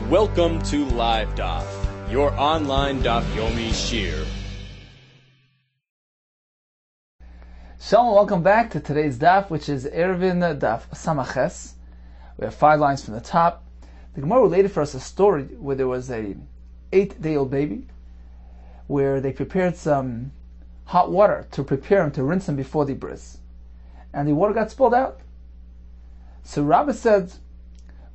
Welcome to Live Daf, your online Daf Yomi Shir. Shalom, welcome back to today's Daf, which is Eruvin Daf Samaches. We have 5 lines from the top. The Gemara related for us a story where there was a 8-day-old baby, where they prepared some hot water to prepare him, to rinse him before the bris. And the water got spilled out. So Rabbi said,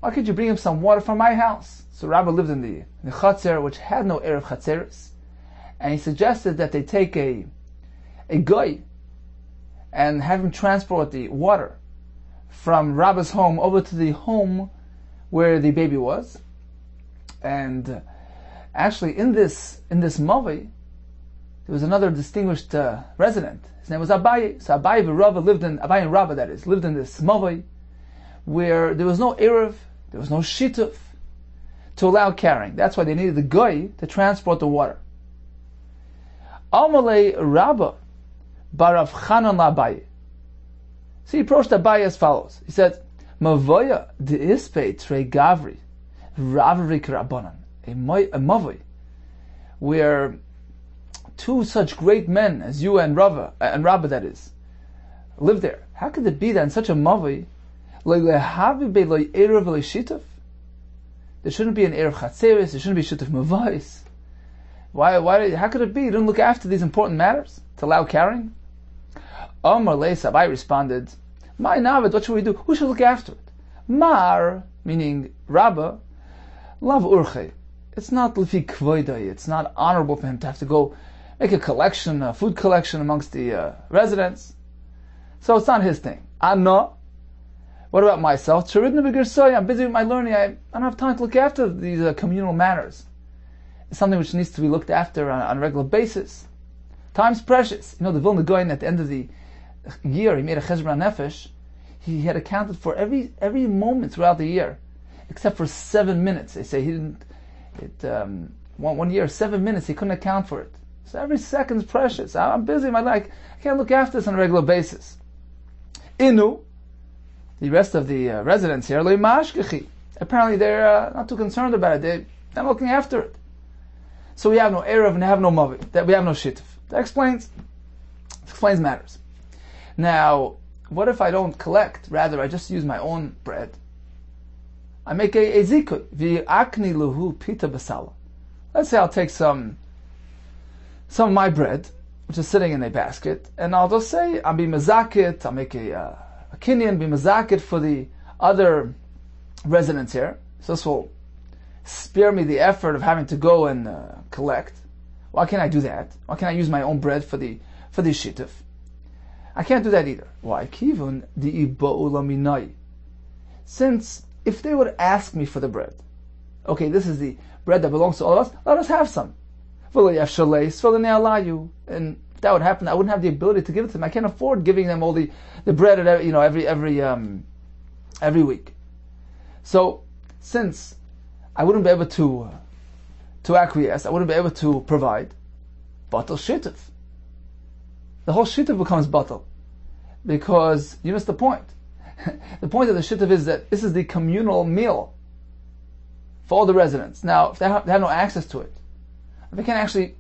why could you bring him some water from my house? So Rabbi lived in the Chatzer, which had no Erev Chatzeris. And he suggested that they take a goy and have him transport the water from Rabbi's home over to the home where the baby was. And actually in this Mavi, there was another distinguished resident. His name was Abaye. So Abaye and Rabbi lived in this Mavi, where there was no Erev, there was no Shituf to allow carrying. That's why they needed the goy to transport the water. Amalei Rabba Barav Chanan Abaye. So he approached Abaye as follows. He said, Mavoya de ispe tre gavri ravrik rabbanan. A mavoi, where two such great men as you and Rabba, that is, live there. How could it be that in such a mavoi, there shouldn't be an Erev Chatzeris, there shouldn't be Shutuf Mavais? How could it be? You didn't look after these important matters to allow carrying? Omar Leis Abai responded, My Navid, what should we do? Who should look after it? Mar, meaning Rabba, Lav Urche. It's not Lefi Kvoidai, it's not honorable for him to have to go make a collection, a food collection amongst the residents. So it's not his thing. Ano. What about myself? I'm busy with my learning. I don't have time to look after these communal matters. It's something which needs to be looked after on a regular basis. Time's precious. You know, the Vilna Gaon at the end of the year, he made a cheshbon nefesh. He had accounted for every moment throughout the year, except for 7 minutes. They say he didn't. One year, 7 minutes, he couldn't account for it. So every second's precious. I'm busy. I can't look after this on a regular basis. Inu. The rest of the residents here, apparently they're not too concerned about it. They're not looking after it. So we have no Erev and we have no Mavi. That we have no Shituf. That explains matters. Now, what if I don't collect? Rather, I just use my own bread. I make a zikui. V'akni luhu pita basala. Let's say I'll take some of my bread, which is sitting in a basket, and I'll just say, I'll be mezakit, I'll make a kinyan, be mezakit for the other residents here. So this will spare me the effort of having to go and collect. Why can't I do that? Why can't I use my own bread for the shituf? I can't do that either. Why? Kivun di minai. Since if they would ask me for the bread, okay, this is the bread that belongs to all of us, let us have some. And if that would happen, I wouldn't have the ability to give it to them. I can't afford giving them all the bread at every week. So since I wouldn't be able to acquiesce, I wouldn't be able to provide, batal shituf. The whole shituf becomes batal, because you missed the point. The point of the shituf is that this is the communal meal for all the residents. Now, if they have no access to it, if they can't actually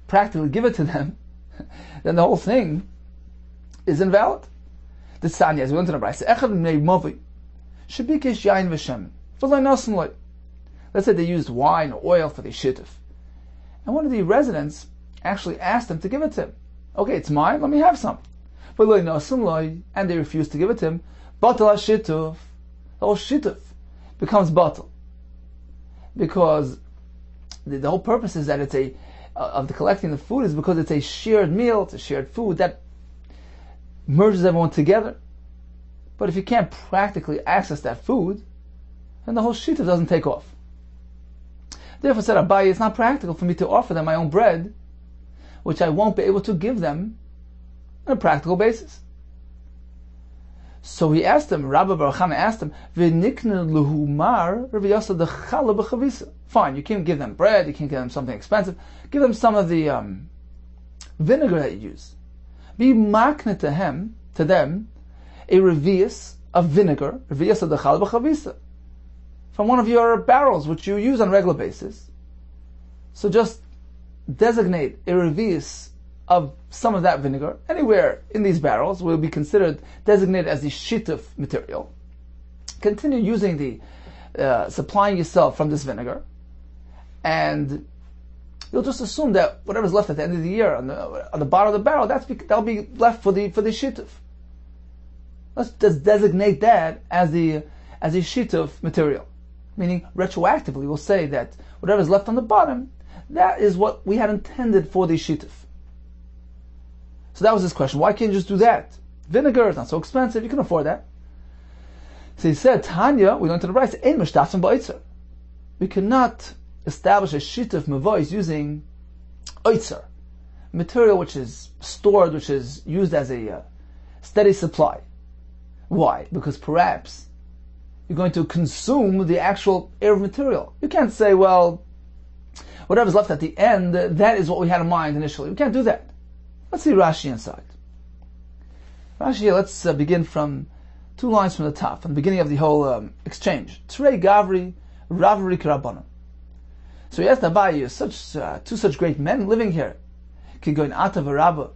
practically give it to them, then the whole thing is invalid. The Sanya, as we went to the Brayse, Echad Mnei Mavi, Shabikesh Yain V'Shem, V'lai Nasim Loi. Let's say they used wine or oil for the shituf, and one of the residents actually asked them to give it to him. Okay, it's mine, let me have some. V'lai Nasim Loi, and they refused to give it to him. Batal HaShituf, the whole shituf becomes batal, because the whole purpose is that it's of the collecting the food is because it's a shared meal, it's a shared food that merges everyone together. But if you can't practically access that food, then the whole shituf doesn't take off. Therefore said Abaye, it's not practical for me to offer them my own bread, which I won't be able to give them on a practical basis. So he asked him, Rabbi Baruch Hana asked him, fine, you can't give them bread, you can't give them something expensive, give them some of the vinegar that you use. Be makne to them, a revius of vinegar, revius of the chal b'chavisa. from one of your barrels which you use on a regular basis. So just designate a revius of some of that vinegar anywhere in these barrels will be considered designated as the shituf material. Continue using the supplying yourself from this vinegar, and you'll just assume that whatever's left at the end of the year on the bottom of the barrel, that'll be left for the shituf. Let's just designate that as a shituf material, meaning retroactively we'll say that whatever's left on the bottom, that is what we had intended for the shituf. So that was his question. Why can't you just do that? Vinegar is not so expensive, you can afford that. So he said, Tanya, we learned to the right, ein mishtatzim ba'itzer. We cannot establish a shituf mevois using oitzer, material which is stored, which is used as a steady supply. Why? Because perhaps you're going to consume the actual Eruv material. You can't say, well, whatever's left at the end, that is what we had in mind initially. We can't do that. Let's see Rashi inside. Rashi, let's begin from 2 lines from the top, from the beginning of the whole exchange. Trei Gavri, Ravri Karabana. So he asked Abaye, two such great men living here. Kigoin Ata v'Rabba,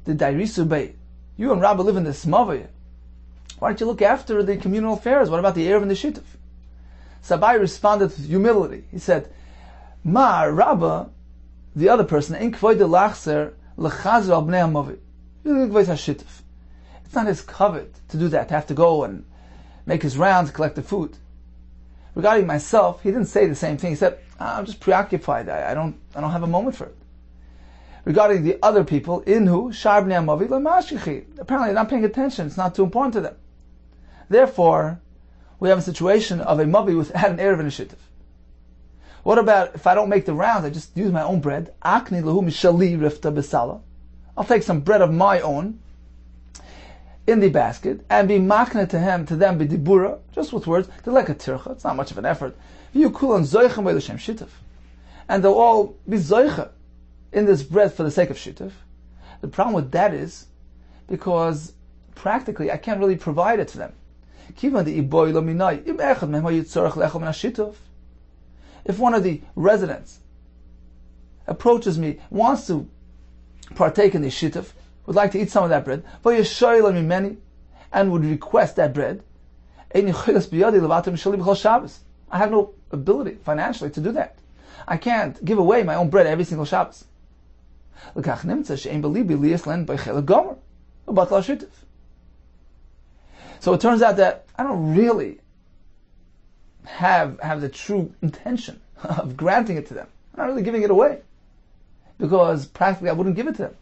the Dairisu Bey. You and Rabba live in this Mavaya. Why don't you look after the communal affairs? What about the Eruv and the Shituf? Sabai responded with humility. He said, Ma Rabba, the other person, in kvoid lachser l'chazr al bnei ha'mavi. It's not his covet to do that, to have to go and make his rounds, collect the food. Regarding myself, he didn't say the same thing. He said, I'm just preoccupied. I don't have a moment for it. Regarding the other people, inhu shar bnei ha'mavi l'mashkichi. Apparently, they're not paying attention. It's not too important to them. Therefore, we have a situation of a mavi without an erev and a shituf. What about if I don't make the rounds? I just use my own bread. Akni lehu mishali rifta besala. I'll take some bread of my own in the basket and be makna to them b'dibura, just with words. They're like a tircha. It's not much of an effort. V'yu kulan zoichem v'elushem shituf, and they'll all be zoicha in this bread for the sake of shituf. The problem with that is because practically I can't really provide it to them. If one of the residents approaches me, wants to partake in the shituf, would like to eat some of that bread, and would request that bread, I have no ability financially to do that. I can't give away my own bread every single Shabbos. So it turns out that I don't really have the true intention of granting it to them. I'm not really giving it away, because practically I wouldn't give it to them.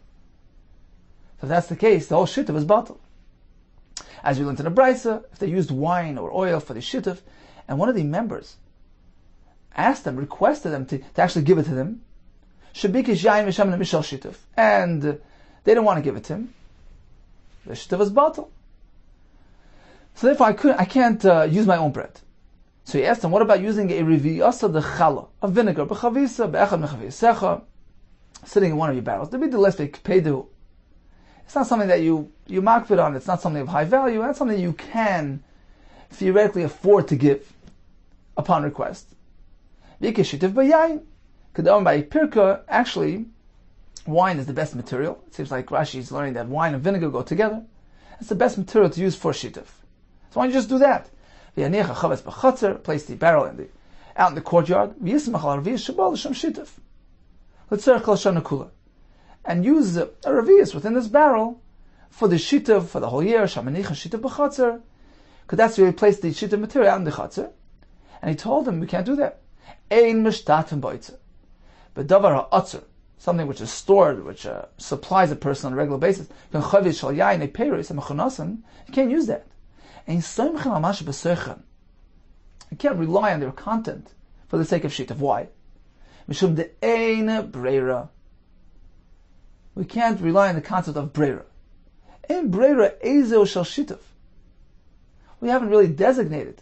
So if that's the case, the whole shituf is batal. As we learned in the Brisa, if they used wine or oil for the shituf, and one of the members asked them, requested them to actually give it to them, and they didn't want to give it to him, the shituf is batal. So therefore I can't use my own bread. So he asked him, what about using a riviyasa de chala, of vinegar, b'chavisa, be'echad mechavisecha, sitting in one of your barrels? It's not something that you makvid on, it's not something of high value, it's something you can theoretically afford to give upon request. Actually, wine is the best material. It seems like Rashi is learning that wine and vinegar go together. It's the best material to use for shituf. So why don't you just do that? Place the barrel out in the courtyard, and use a revius within this barrel for the shituf for the whole year. Because that's where we place the shituf material out in the chatzar. And he told them we can't do that. But davar ha'atzer, something which is stored, which supplies a person on a regular basis, you can't use that. You can't rely on their content for the sake of shituf. Why? We can't rely on the concept of breira. We haven't really designated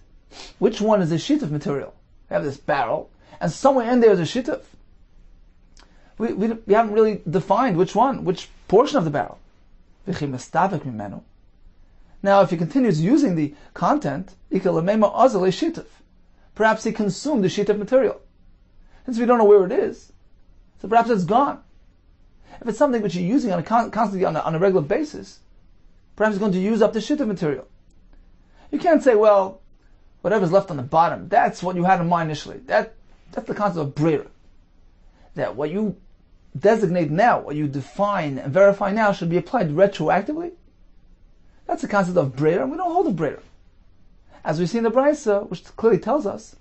which one is a shituf material. We have this barrel, and somewhere in there is a shituf. We haven't really defined which portion of the barrel. Now, if he continues using the content, perhaps he consumed the sheet of material. Since we don't know where it is, so perhaps it's gone. If it's something which you're using constantly on a regular basis, perhaps it's going to use up the sheet of material. You can't say, well, whatever's left on the bottom, that's what you had in mind initially. That's the concept of brera. That what you designate now, what you define and verify now, should be applied retroactively. That's the concept of brera, and we don't hold of brera. As we see in the Brisa, which clearly tells us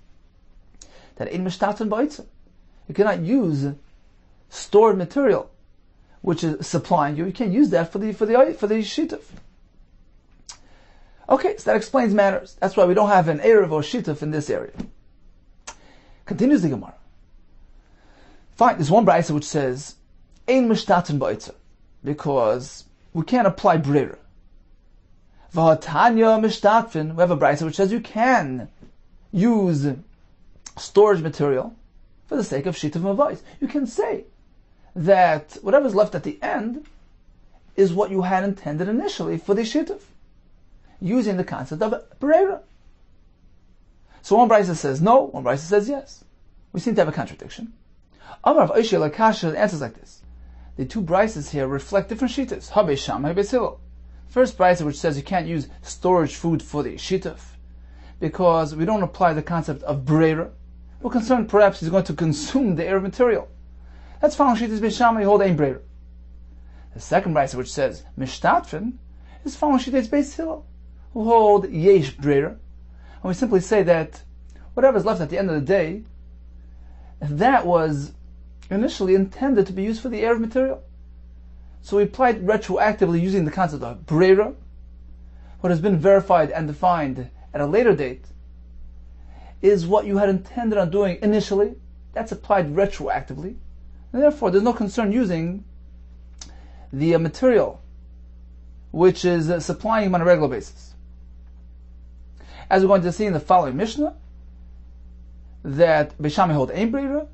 that in mishtaten ba'itza, you cannot use stored material which is supplying you. You can't use that for the shituf. Okay, so that explains matters. That's why we don't have an erev or shituf in this area. Continues the Gemara. Fine, there's one brisa which says ein mishtaten ba'itza, because we can't apply brera. V'hatanya mishtatfin, we have a brisa which says you can use storage material for the sake of shituf mavais. You can say that whatever's left at the end is what you had intended initially for the shituf, using the concept of brera. So one brisa says no, one brisa says yes. We seem to have a contradiction. Amar of Oishel Akasha answers like this. The two brises here reflect different shittas. Habe Sham, Habe Silo. First brisa which says you can't use storage food for the shituf because we don't apply the concept of brera. We're concerned perhaps he's going to consume the air material. That's following shittas Beisham, you hold ein brera. The second brisa which says mishtatfin is following shittas Beis Hillel, who hold yesh brera, and we simply say that whatever's left at the end of the day, that was initially intended to be used for the Erev material. So we applied retroactively using the concept of brera. What has been verified and defined at a later date is what you had intended on doing initially. That's applied retroactively. And therefore, there's no concern using the material which is supplying him on a regular basis. As we're going to see in the following Mishnah, that Beishami hold ein brera,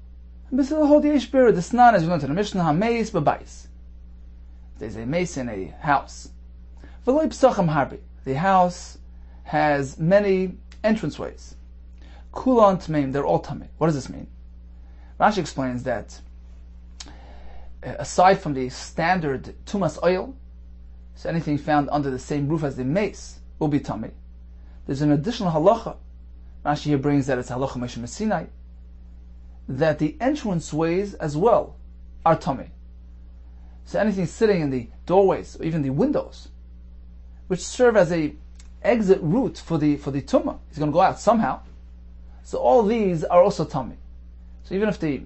and Beisil hold yesh brera. The Snan, as we learned in the Mishnah, ha-meis b'bayis. There's a mace in a house. V'lo psacham harbi. The house has many entranceways. Kulan tmeim, they're all tamei. What does this mean? Rashi explains that aside from the standard tumas oil, so anything found under the same roof as the mace will be tamei. There's an additional halacha. Rashi here brings that it's halacha Moshe Messinai, that the entranceways as well are tamei. So anything sitting in the doorways or even the windows, which serve as a exit route for the tumah, he's going to go out somehow. So all these are also tamei. So even if the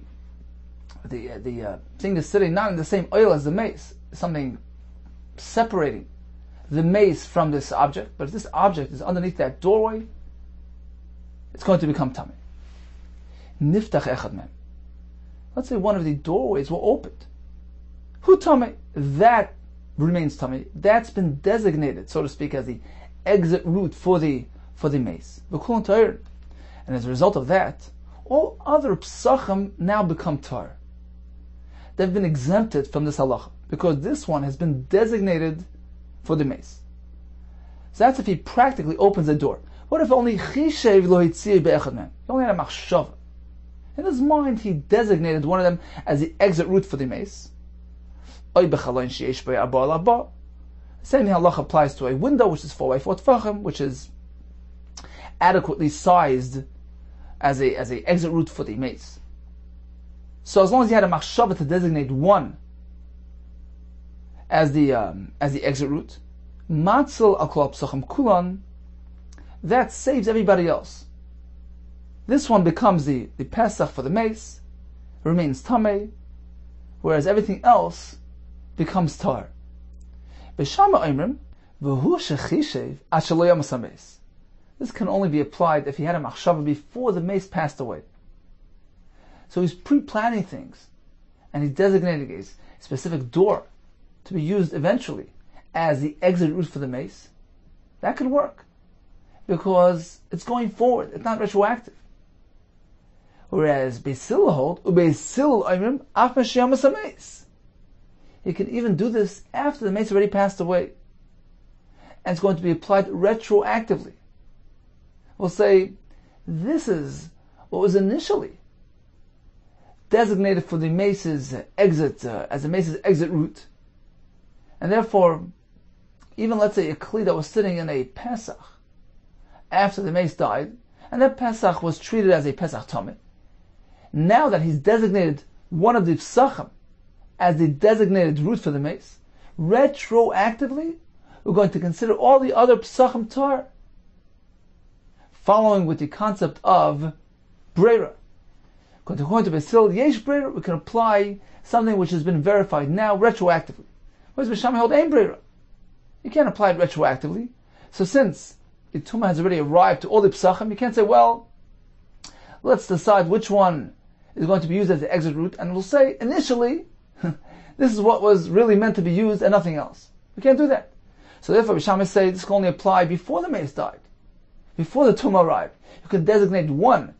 thing is sitting not in the same oil as the mace, something separating the mace from this object, but if this object is underneath that doorway, it's going to become tamei. Niftach echad mem. Let's say one of the doorways were opened. Hu tamei, that remains tamei. That's been designated, so to speak, as the exit route for the mace. And as a result of that, all other psachim now become tar. They've been exempted from this halacha because this one has been designated for the mace. So that's if he practically opens the door. What if only chishev lo hitzir be'echad mem? He only had a machshava. In his mind, he designated one of them as the exit route for the mace. Oy bechaloin sheyesh bei arba al arba. The same halacha applies to a window which is 4x4 tefachim, which is adequately sized as a exit route for the mace. So as long as he had a machshava to designate one as the exit route, matzel al kol psachim kulan, that saves everybody else. This one becomes the Pesach for the mace, remains tamei, whereas everything else becomes tar. B'shama oimrim v'hu shechishev asher lo yamas hameis. This can only be applied if he had a machshava before the mace passed away. So he's pre-planning things, and he's designating a specific door to be used eventually as the exit route for the mace. That could work, because it's going forward, it's not retroactive. Whereas Beisil hold, Beisil oimrim af meshiyamas hameis. He can even do this after the mace already passed away, and it's going to be applied retroactively. We'll say This is what was initially designated for the mace's exit, as the mace's exit route. And therefore, even let's say a kli that was sitting in a Pesach after the mace died, and that Pesach was treated as a Pesach Tameh. Now that he's designated one of the Psachim as the designated route for the mace, retroactively, we're going to consider all the other Psachim tar, following with the concept of Breira. According to Basil Yesh Breira, we can apply something which has been verified now retroactively. Whereas Bisham held Ein Breira. You can't apply it retroactively. So since the Tumah has already arrived to all the Psachim, you can't say, well, let's decide which one is going to be used as the exit route, and we'll say, initially, this is what was really meant to be used and nothing else. We can't do that. So therefore, Bisham say this can only apply before the mace died, before the Tumah arrived. You can designate one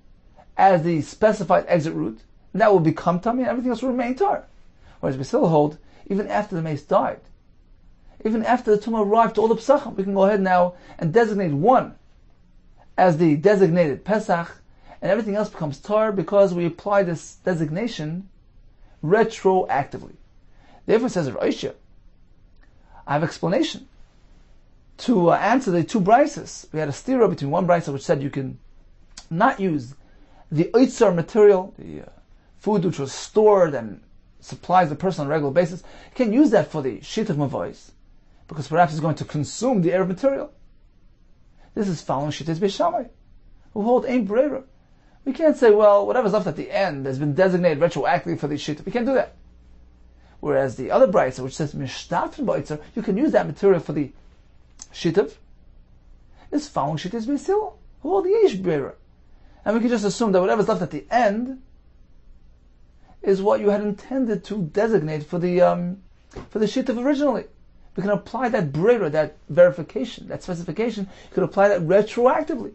as the specified exit route, and that will become Tameh, and everything else will remain Tar. Whereas we still hold, even after the mace died, even after the Tumah arrived to all the Psachim, we can go ahead now and designate one as the designated Pesach, and everything else becomes Tar because we apply this designation retroactively. Therefore, says Rav Oishya, I have explanation to answer the two brises. We had a stira between one brisa which said you can not use the oitzar material, the food which was stored and supplies the person on a regular basis. You can use that for the sheet of mavois, because perhaps it's going to consume the Erev material. This is following Shittas Beis Shammai, who hold Ein Breira. We can't say, well, whatever's left at the end has been designated retroactively for the Shittas. We can't do that. Whereas the other brisa, which says Mishtafin Ba'otzar, you can use that material for the Shitav, is following Shittas Beis Hillel, who hold the Yesh Breira. And we can just assume that whatever's left at the end is what you had intended to designate for the Shitav originally. We can apply that Breira, that verification, that specification, you could apply that retroactively.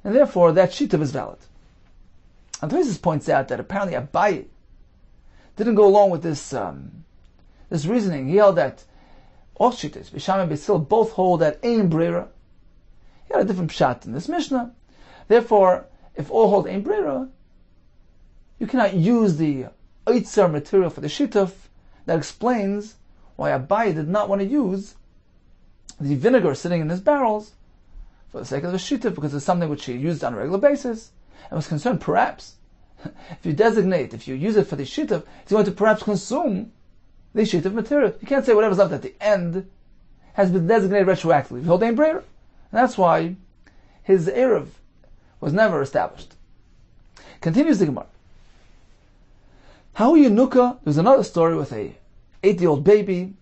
And therefore, that Shitav is valid. And Tosfos points out that apparently Abaye didn't go along with this reasoning. He held that all Shittas, Bisham and Basil, both hold that Ein Breira. He had a different pshat in this Mishnah. Therefore, if all hold Ein Breira, you cannot use the Oitzar material for the Shituf. That explains why Abaye did not want to use the vinegar sitting in his barrels for the sake of the Shituf, because it's something which he used on a regular basis, and was concerned perhaps, if you use it for the Shituf, it's going to perhaps consume the Shituf material. You can't say whatever's left at the end has been designated retroactively. You hold Ein Breira. And that's why his Erev was never established. Continues the Gemara. How Yenuka, there's another story with a 8-year-old baby,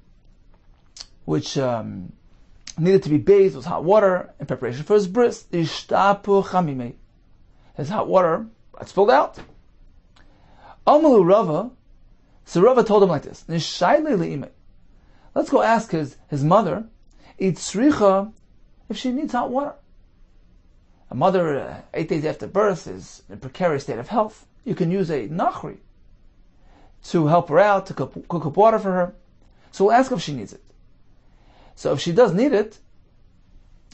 which needed to be bathed with hot water in preparation for his bris. Ishtapu chamime. His hot water got spilled out. Amalu Rava, so Rava told him like this: Nishayle le'ime. Let's go ask his mother, Itzricha, if she needs hot water. A mother 8 days after birth is in a precarious state of health. You can use a nachri to help her out, to cook up water for her. So we'll ask if she needs it. So if she does need it,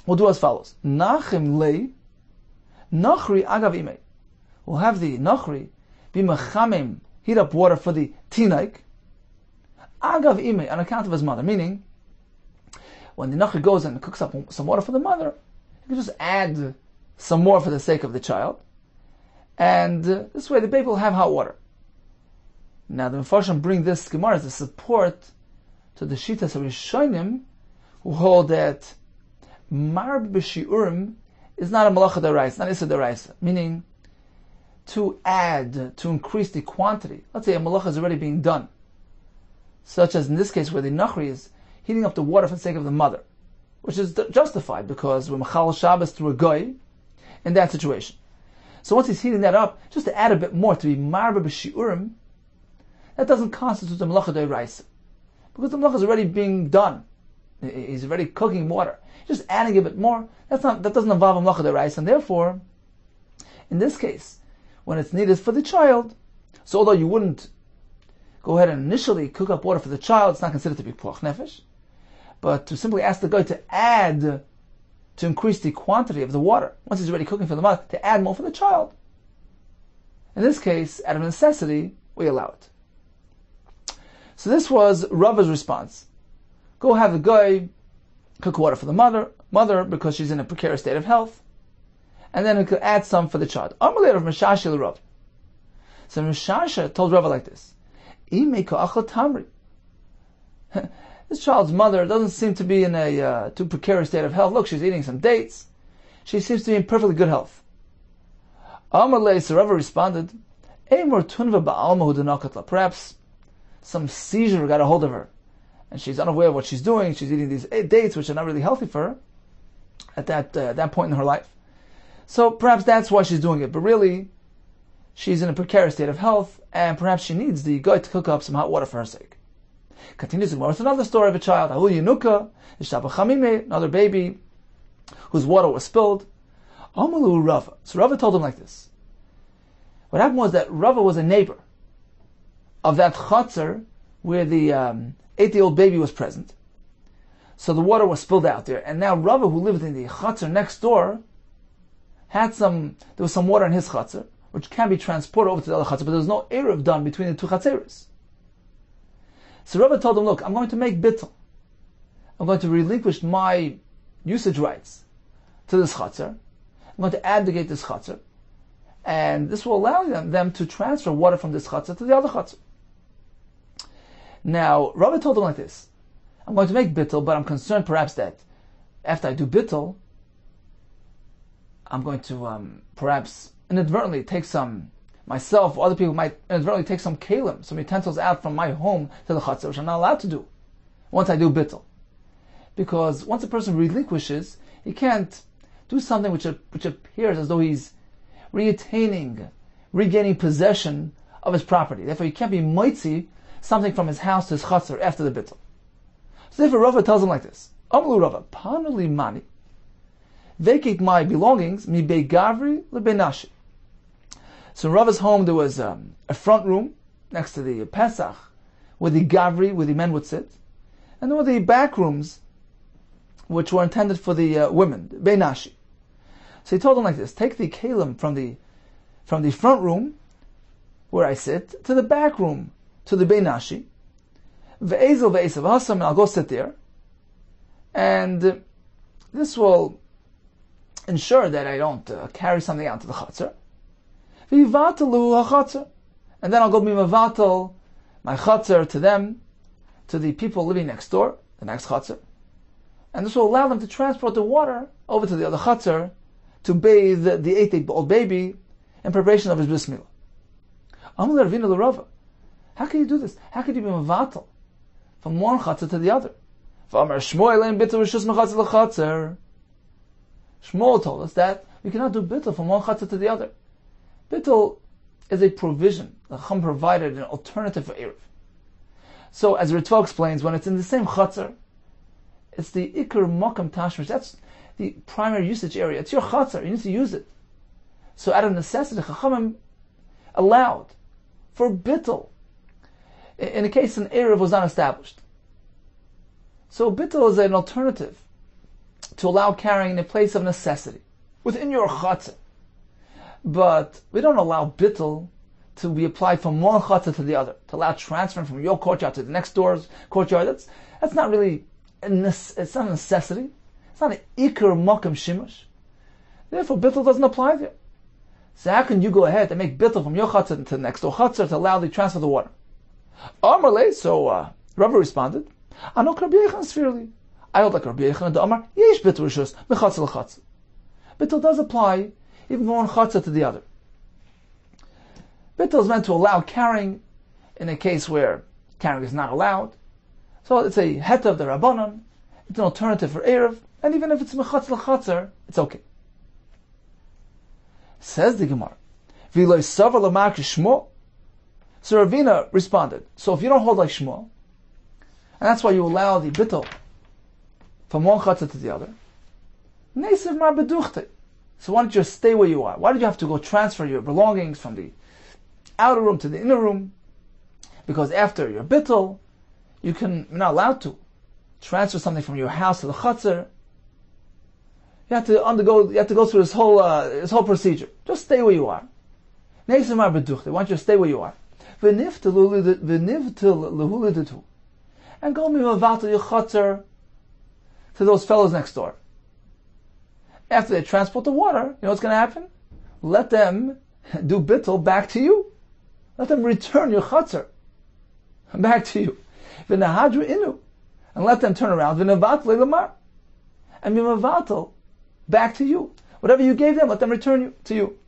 we'll do as follows. Nachim lei, nachri agav imei. We'll have the nachri be mechamim, heat up water for the tinaik, agav imei, on account of his mother. Meaning, when the nachri goes and cooks up some water for the mother, you can just add some more for the sake of the child. And this way the baby will have hot water. Now the Mefarshim bring this Gemara as a support to the Shitas of Rishonim, who hold that Marb b'shiurim is not a malacha d'oraisa, not issa d'oraisa, meaning to add, to increase the quantity. Let's say a malacha is already being done, such as in this case where the nachri is heating up the water for the sake of the mother, which is justified because we're machal Shabbos through a goy in that situation. So once he's heating that up, just to add a bit more, to be marba b'shiurim, that doesn't constitute the malacha d'oraisa, because the malacha is already being done. He's already cooking water. Just adding a bit more, that doesn't involve a malacha d'oraisa, and therefore, in this case, when it's needed for the child, so although you wouldn't go ahead and initially cook up water for the child, it's not considered to be p'uach nefesh, but to simply ask the guy to add to increase the quantity of the water, once he's already cooking for the mother, to add more for the child. In this case, out of necessity, we allow it. So this was Rava's response. Go have the guy cook water for the mother because she's in a precarious state of health, and then he could add some for the child. Amalei of Meshashel Rav. So Meshashel told Rava like this: tamri. This child's mother doesn't seem to be in a too precarious state of health. Look, she's eating some dates. She seems to be in perfectly good health. Amalei, so Rava responded, perhaps some seizure got a hold of her, and she's unaware of what she's doing. She's eating these dates, which are not really healthy for her at that point in her life. So perhaps that's why she's doing it. But really, she's in a precarious state of health, and perhaps she needs the guy to cook up some hot water for her sake. Continues in with another story of a child, another baby whose water was spilled. Amalu Rava. So Rava told him like this. What happened was that Rava was a neighbor of that chutzner where the 8-year-old baby was present. So the water was spilled out there, and now Rava, who lived in the chutzner next door, there was some water in his chutzner, which can be transported over to the other chutzner, but there was no eruv done between the two chutzneres. So Rava told him, look, I'm going to make bittul. I'm going to relinquish my usage rights to this chutzner. I'm going to abdicate this chutzner, and this will allow them to transfer water from this chutzner to the other chutzner. Now, Rava told him like this: I'm going to make bittul, but I'm concerned perhaps that after I do bittul, I'm going to perhaps inadvertently take some, myself or other people might inadvertently take some kalim, some utensils out from my home to the chutzner, which I'm not allowed to do once I do bittul. Because once a person relinquishes, he can't do something which appears as though he's regaining possession of his property. Therefore, he can't be moitzi something from his house to his chutzner after the bittul. So therefore, Rava tells him like this: Amlu Rava, panuli mani, vacate my belongings, mi be gavri le benashi. So in Rava's home there was a front room next to the Pesach, where the gavri, where the men would sit, and there were the back rooms, which were intended for the women, benashi. So he told them like this: take the kalim from the front room, where I sit, to the back room, to the benashi, ve'ezel ve'esav hasam, and I'll go sit there, and this will ensure that I don't carry something out to the chutzner. V'yivatalu ha'chutzner, and then I'll go be mevatel my chutzner to them, to the people living next door, the next chutzner, and this will allow them to transport the water over to the other chutzner to bathe the 8-day-old baby in preparation of his bris milah. Amar Eruvin l'Rava. How can you do this? How could you be mevatel from one chutzner to the other? Shmuel told us that we cannot do bittul from one chutzner to the other. Bittul is a provision. The Chacham provided an alternative for Eruv. So, as Ritva explains, when it's in the same chutzner, it's the ikar makam tashmish. That's the primary usage area. It's your chutzner. You need to use it. So, out of necessity, Chachamim allowed for bittul in a case an Eruv was not established. So, bittul is an alternative to allow carrying in a place of necessity within your chutzner. But we don't allow bittul to be applied from one chutzner to the other, to allow transferring from your courtyard to the next door's courtyard. That's not really it's not a necessity. It's not an ikar makam shimush. Therefore, bittul doesn't apply there. So how can you go ahead and make bittul from your chutzner to the next door chutzner to allow the transfer of the water? Amarle, so Rava responded, Anok Rabbi Yehuda Kessler. I hold like Rabbi Yehuda the Amar yesh bittul rishus mechatzer l'chatzer. Bittul does apply even from one chutzner to the other. Bittul is meant to allow carrying in a case where carrying is not allowed. So it's a het of the Rabbanon, it's an alternative for Eruv, and even if it's mechatzer l'chatzer, it's okay. Says the Gemara, V'loi savar l'mak Shmuel. So Ravina responded, so if you don't hold like Shmuel, and that's why you allow the bittul from one chutzner to the other, Neisiv mar beduchte. So why don't you just stay where you are? Why did you have to go transfer your belongings from the outer room to the inner room? Because after your bittul, you're not allowed to transfer something from your house to the chutzner. You have to go through this whole procedure. Just stay where you are. They want you to stay where you are. And go mivatal your chatzar to those fellows next door. After they transport the water, you know what's going to happen? Let them do bittul back to you. Let them return your chatzar back to you. V'nahadru inu, and let them turn around. V'navatal lamar, and v'navatal back to you. Whatever you gave them, let them return you to you.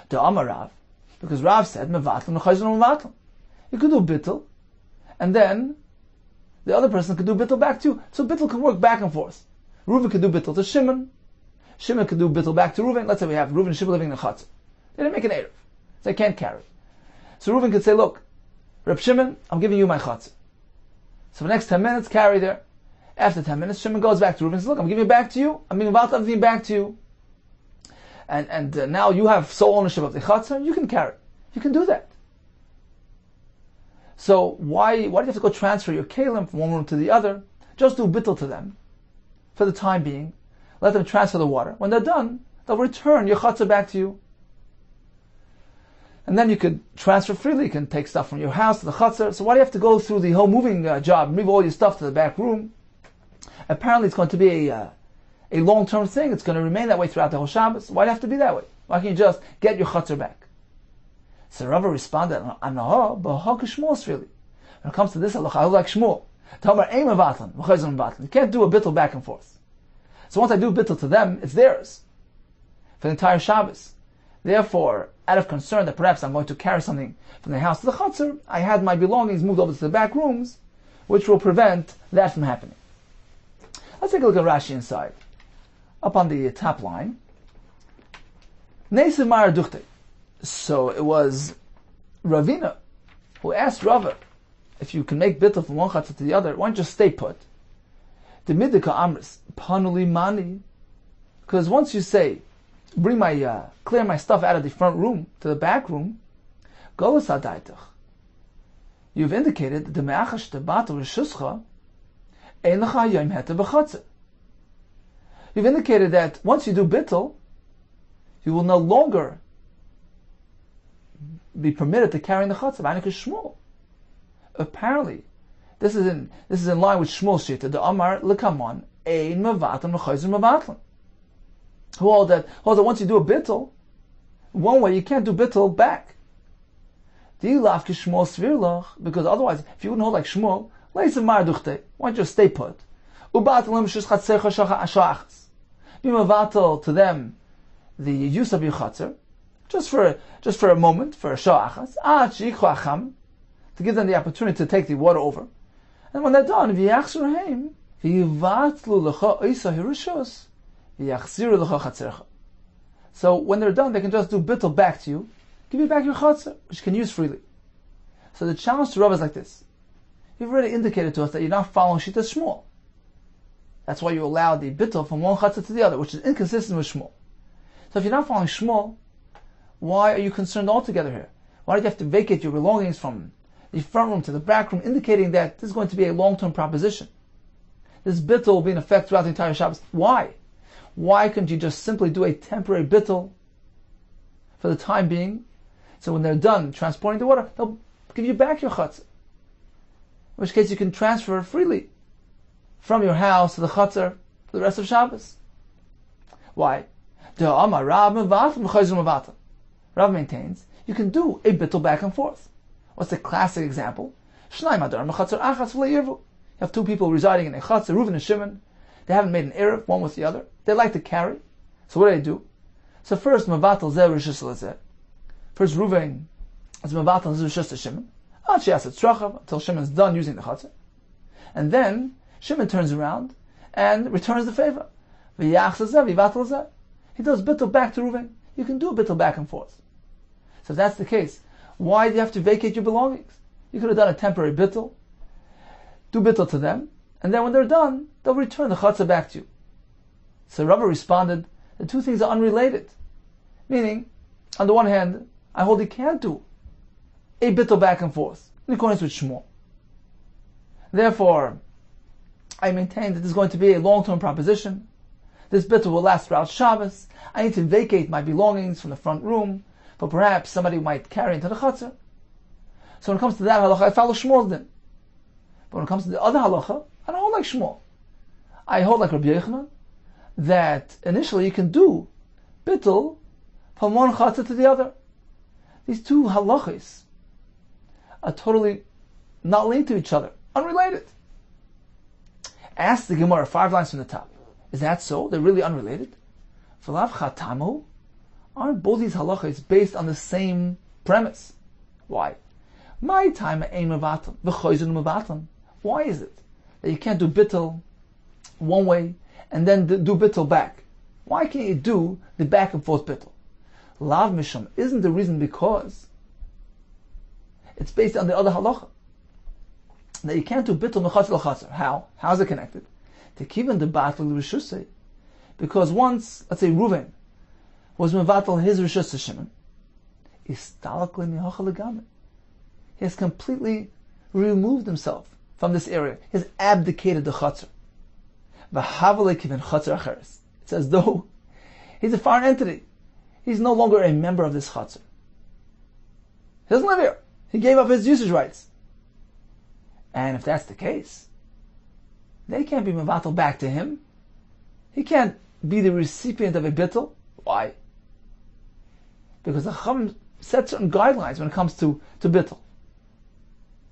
To Amar Rav, because Rav said mevatal mechayzon mevatal. You could do bittul, and then the other person could do bittul back to you. So bittul can work back and forth. Reuven could do bittul to Shimon. Shimon could do bittul back to Reuven. Let's say we have Reuven and Shimon living in the chatzah. They didn't make an eruv, so they can't carry. So Reuven could say, look, Reb Shimon, I'm giving you my chatzah. So for the next 10 minutes, carry there. After 10 minutes, Shimon goes back to Reuven and says, look, I'm giving it back to you. I'm giving everything back to you. And now you have sole ownership of the chatzah, you can carry. You can do that. So why do you have to go transfer your kalim from one room to the other? Just do bittul to them for the time being. Let them transfer the water. When they're done, they'll return your chatzah back to you. And then you could transfer freely. You can take stuff from your house to the chatzah. So why do you have to go through the whole moving job, move all your stuff to the back room? Apparently it's going to be a long-term thing. It's going to remain that way throughout the whole Shabbos. Why do you have to be that way? Why can't you just get your chatzah back? So Rava responded, Shmuel really. When it comes to this halacha, I like Shmuel. You can't do a bittul back and forth. So once I do bittul to them, it's theirs for the entire Shabbos. Therefore, out of concern that perhaps I'm going to carry something from the house to the chatzar, I had my belongings moved over to the back rooms, which will prevent that from happening. Let's take a look at Rashi inside. Up on the top line. So it was Ravina who asked Rava, if you can make bittul from one chatzar to the other, why don't you just stay put? The midika amris panuli mani, because once you say, bring my clear my stuff out of the front room to the back room, go sadaitach. You've indicated that the me'achash tebato reshuscha ein lecha yom heta b'chatzar. You've indicated that once you do bittul, you will no longer be permitted to carry in the chatzar. V'anikus Shmuel. Apparently, this is in line with Shmuel's shita. The Amar lekamon ein mevatam l'chayzer mevatlan. Who hold that once you do a bittul, one way you can't do bittul back. Because otherwise, if you wouldn't hold like Shmuel, why don't you stay put? Be mevatal to them the use of your chatzar, just for a moment, for a sha'achas, to give them the opportunity to take the water over. And when they're done, so when they're done, they can just do bittul back to you, give you back your chatzar, which you can use freely. So the challenge to Rav is like this. You've already indicated to us that you're not following Shita Shmuel. That's why you allow the bittul from one chatzar to the other, which is inconsistent with Shmuel. So if you're not following Shmuel, why are you concerned altogether here? Why do you have to vacate your belongings from the front room to the back room, indicating that this is going to be a long-term proposition? This bittul will be in effect throughout the entire Shabbos. Why? Why couldn't you just simply do a temporary bittul for the time being? So when they're done transporting the water, they'll give you back your chatzar. In which case you can transfer freely from your house to the chatzar for the rest of Shabbos. Why? Rav maintains you can do a bittul back and forth. What's the classic example? You have two people residing in a chatzar, Eruvin and Shimon. They haven't made an eruv one with the other. They like to carry. So what do? So first, mevatel zeh rishus lezeh. First, Reuven is mevatel zeh rishus to Shimon. Until Shimon's done using the chatzar. And then Shimon turns around and returns the favor. He does bittul back to Reuven. You can do a bittul back and forth. So if that's the case, why do you have to vacate your belongings? You could have done a temporary bittul, do bittul to them, and then when they're done, they'll return the chatzah back to you. So Rava responded, the two things are unrelated. Meaning, on the one hand, I hold you can't do a bittul back and forth, in accordance with Shmuel. Therefore, I maintain that this is going to be a long-term proposition. This bittul will last throughout Shabbos. I need to vacate my belongings from the front room, but perhaps somebody might carry into the chutzner. So when it comes to that halacha, I follow Shmuel's din. But when it comes to the other halacha, I don't hold like Shmuel. I hold like Rabbi Yehuda that initially you can do bittul from one chutzner to the other. These two halachas are totally not linked to each other, unrelated. Ask the Gemara 5 lines from the top. Is that so? They're really unrelated? V'lav chatamu? Aren't both these halachas based on the same premise? Why? My time ein mevatam, v'choizun mevatam. Why is it that you can't do bittul one way and then do bittul back? Why can't you do the back and forth bittul? Lav misham isn't the reason because it's based on the other halacha that you can't do bittul mechatzer l'chatzer. How? How is it connected? To keep in the battle rishusay, because once, let's say, Eruvin was mevatel his rishus to Shimon, istalakli mihocha legamet. He has completely removed himself from this area. He has abdicated the chatzer. V'havale kiven chatzer acheres. It's as though he's a foreign entity. He's no longer a member of this chatzer. He doesn't live here. He gave up his usage rights. And if that's the case, they can't be mevatel back to him. He can't be the recipient of a bittul. Why? Because the Chacham set certain guidelines when it comes to bittul.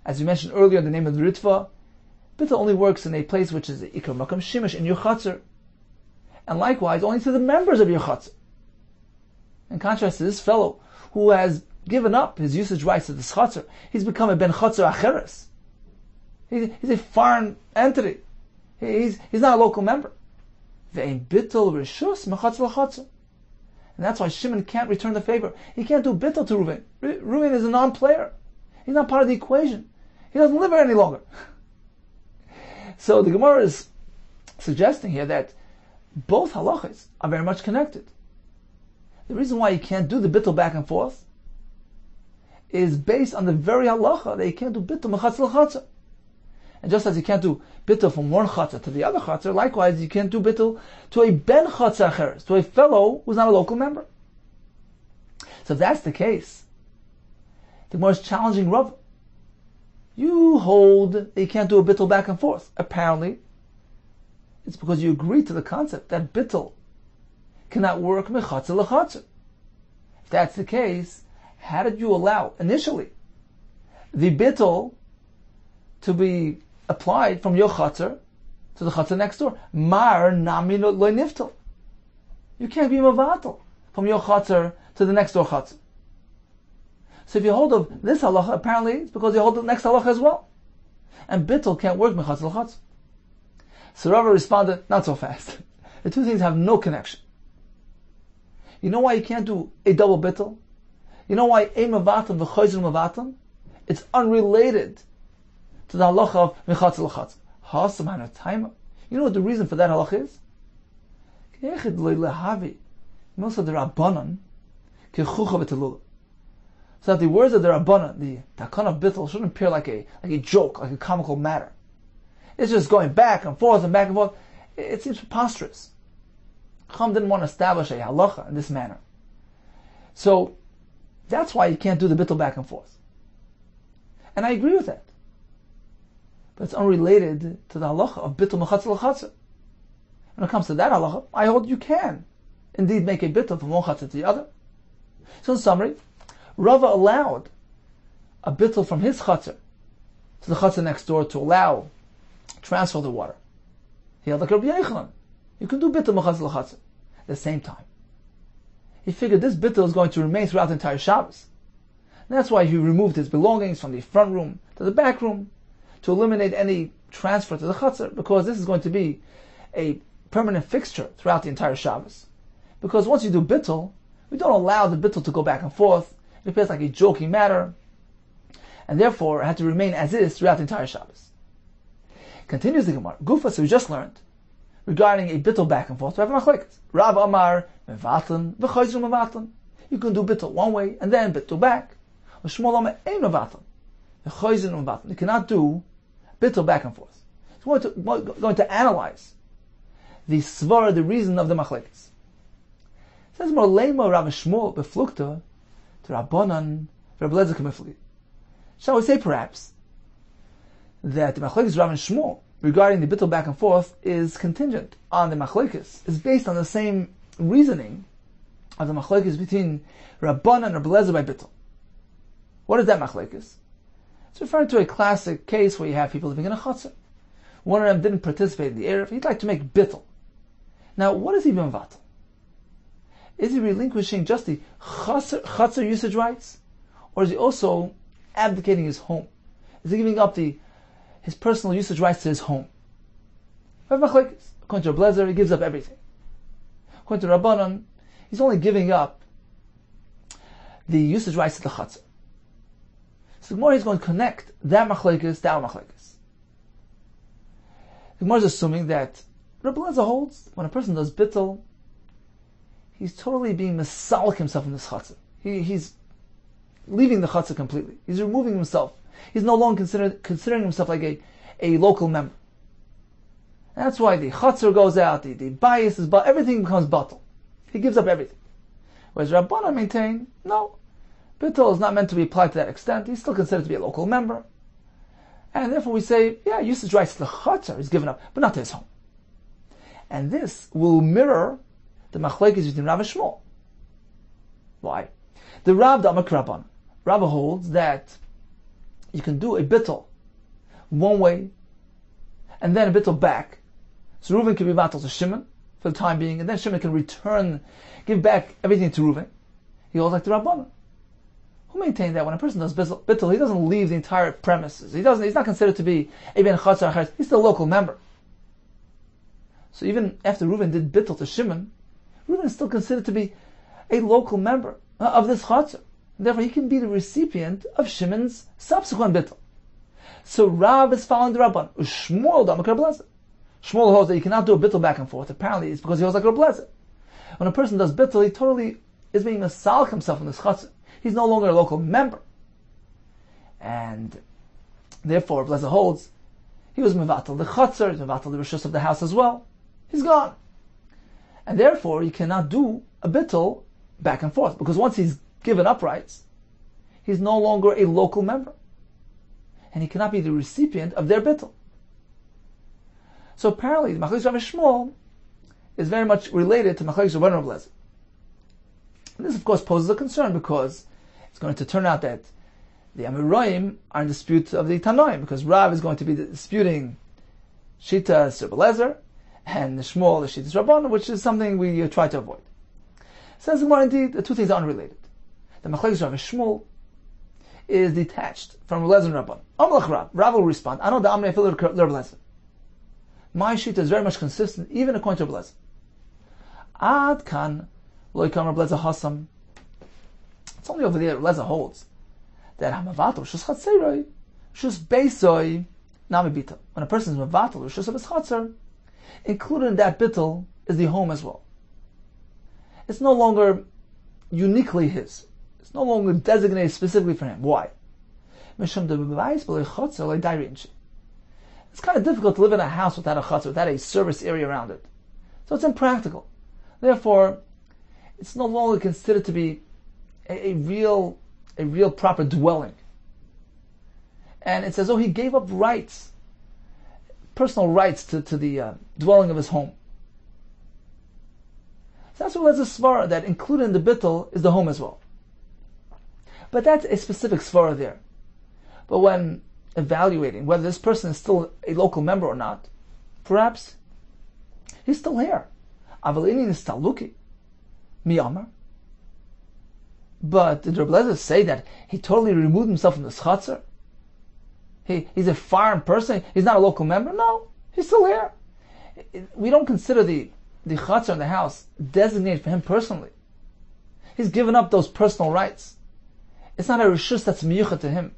As we mentioned earlier in the name of the Ritva, bittul only works in a place which is the ikar makam shimish, in your chatzar, and likewise only to the members of your chatzar. In contrast to this fellow who has given up his usage rights to this chatzar, he's become a ben chatzar acheres. He's a foreign entity. He's not a local member. Ve'ein bittul rishus mechatzer l'chatzer. And that's why Shimon can't return the favor. He can't do bittul to Eruvin. Eruvin is a non-player. He's not part of the equation. He doesn't live here any longer. So the Gemara is suggesting here that both halachas are very much connected. The reason why you can't do the bittul back and forth is based on the very halacha that you can't do bittul mechatzer l'chatzer. And just as you can't do bittul from one chatzar to the other chatzar, likewise you can't do bittul to a ben chatzar acheres, to a fellow who's not a local member. So if that's the case, the Gemara is challenging Rav. You hold that you can't do a bittul back and forth. Apparently, it's because you agree to the concept that bittul cannot work mechatzar l'chatzar. If that's the case, how did you allow initially the bittul to be applied from your chatzar to the chatzar next door? Mar nami lo niftal. You can't be mevatel from your chatzar to the next door chatzar. So if you hold of this halacha, apparently it's because you hold the next halacha as well. And bittul can't work mechatzar l'chatzar. So Rava responded, not so fast. The two things have no connection. You know why you can't do a double bittul? You know why a mevatel v'choizun mevatel? It's unrelated to the halacha of mechatzer l'chatzer. Ha'asamana taima. You know what the reason for that halacha is? So that the words of the Rabbanan, the takon of bittul, shouldn't appear like a joke, like a comical matter. It's just going back and forth and back and forth. It seems preposterous. Chacham didn't want to establish a halacha in this manner. So that's why you can't do the bittul back and forth. And I agree with that. But it's unrelated to the halacha of bittul mechatzer l'chatzer. When it comes to that halacha, I hold you can indeed make a bittul from one chatzar to the other. So in summary, Rava allowed a bittul from his chatzar to the chatzar next door to allow transfer of the water. He held like Rabbi Yehuda. You can do bittul mechatzer l'chatzer at the same time. He figured this bittul is going to remain throughout the entire Shabbos. And that's why he removed his belongings from the front room to the back room, to eliminate any transfer to the chatzar, because this is going to be a permanent fixture throughout the entire Shabbos. Because once you do bittul, we don't allow the bittul to go back and forth. It appears like a joking matter, and therefore it had to remain as is throughout the entire Shabbos. Continues the Gemara. Gufa, so we just learned regarding a bittul back and forth. We have a machlekes. Rav Amar mevatlan v'choizru mevatlan. You can do bittul one way and then bittul back. Or Shmuel Amar ein mevatlan v'choizru mevatlan. You cannot do bittul back and forth. So we're going to analyze the svara, the reason of the machlekes. Says more lema Rav Shmuel beflukta to Rabbanan Rabbi Yehuda Kessler. Shall we say perhaps that the machlekes Rav and Shmuel regarding the bittul back and forth is contingent on the machlekes, is based on the same reasoning of the machlekes between Rabbanan and Rabbi Yehuda by bittul. What is that machlekes? It's referring to a classic case where you have people living in a chutzner. One of them didn't participate in the eruv. He'd like to make bittul. Now, what is he mevatel? Is he relinquishing just the chutzner usage rights, or is he also abdicating his home? Is he giving up his personal usage rights to his home? According to Rabbi Yehuda, he gives up everything. According to Rabbanan, he's only giving up the usage rights to the chutzner. So the Gemara is going to connect that machlekes to our machlekes. The Gemara is assuming that Rabbi Yehuda holds when a person does bittul, he's totally being mesalik himself in this chutzner. He's leaving the chutzner completely. He's removing himself. He's no longer considering himself like a local member. And that's why the chutzner goes out, the bias is, but everything becomes batal. He gives up everything. Whereas Rabbanan maintain, no, bittul is not meant to be applied to that extent. He's still considered to be a local member. And therefore we say, yeah, usage rights to the chutzner is given up, but not to his home. And this will mirror the machlekes between Rav and Shmuel. Why? The Rav Amak Rabban. Rav holds that you can do a bittul one way, and then a bittul back. So Eruvin can be matal to Shimon for the time being, and then Shimon can give back everything to Eruvin. He holds like the Rabbanan, who maintain that when a person does bittul, he doesn't leave the entire premises. He's not considered to be a ben chatzar acharis. He's still a local member. So even after Eruvin did bittul to Shimon, Eruvin is still considered to be a local member of this chatzar. Therefore, he can be the recipient of Shimon's subsequent bittul. So Rav is following the Rabban. Shmuel Damak Rabbi Yehuda. Shmuel holds that you cannot do a bittul back and forth. Apparently, it's because he holds like Rabbi Yehuda. When a person does bittul, he totally is being masalik himself in this chatzar. He's no longer a local member. And therefore, Rabbi Yehuda holds, he was mevatel the chatzar, he's mevatel the rishus of the house as well. He's gone. And therefore, you cannot do a bittul back and forth, because once he's given up rights, he's no longer a local member. And he cannot be the recipient of their bittul. So apparently, the machlekes Rav Shmuel is very much related to machlekes Rabbanan and Rabbi Yehuda. This, of course, poses a concern, because it's going to turn out that the Amoraim are in dispute of the Tanoim, because Rav is going to be disputing Shitas Rabbi Yehuda, and the Shmuel, the Shitas Rabbanan, which is something we try to avoid. Says the Gemara, indeed, the two things are unrelated. The machlekes Rav Shmuel is detached from Rabbi Yehuda and Rabbanan. Amalach Rav. Rav will respond, I know the Amrei Afil Rabbi Yehuda. My Shita is very much consistent, even according to Rabbi Yehuda. Ad kan lo yikam Rabbi Yehuda hasam. It's only over there Rabbi Yehuda holds that hamavato shus chatzeroi shus beisoi nami bita. When a person is mavato shus of his chatzar, included in that bittul is the home as well. It's no longer uniquely his. It's no longer designated specifically for him. Why? It's kind of difficult to live in a house without a chutzner, without a service area around it. So it's impractical. Therefore, it's no longer considered to be a real proper dwelling. And it's as though he gave up rights, personal rights to the dwelling of his home. So that's what there's a svara that included in the bittul is the home as well. But that's a specific svara there. But when evaluating whether this person is still a local member or not, perhaps he's still here. Avalini is taluki, miyamar. But did Rabbi Yehuda say that he totally removed himself from the chatzar? He's a foreign person. He's not a local member. No, he's still here. We don't consider the chatzar in the house designated for him personally. He's given up those personal rights. It's not a rishus that's miyuchat to him.